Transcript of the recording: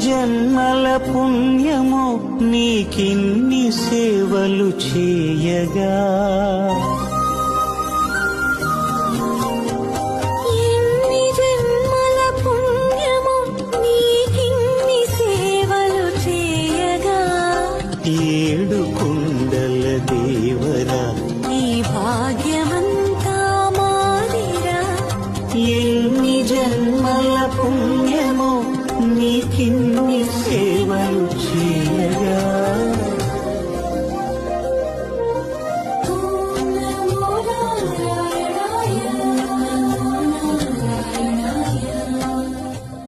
జన్మల పుణ్యము నీకిన్ని సేవలు చేయగా, ఎన్ని జన్మల పుణ్యము నీకిన్ని సేవలు చేయగా, ఏడు కుండల దేవరా ఈ భాగ్యమంతా మాదిరా. ఎన్ని జన్మల పుణ్యము నీకిన్ని సేవలు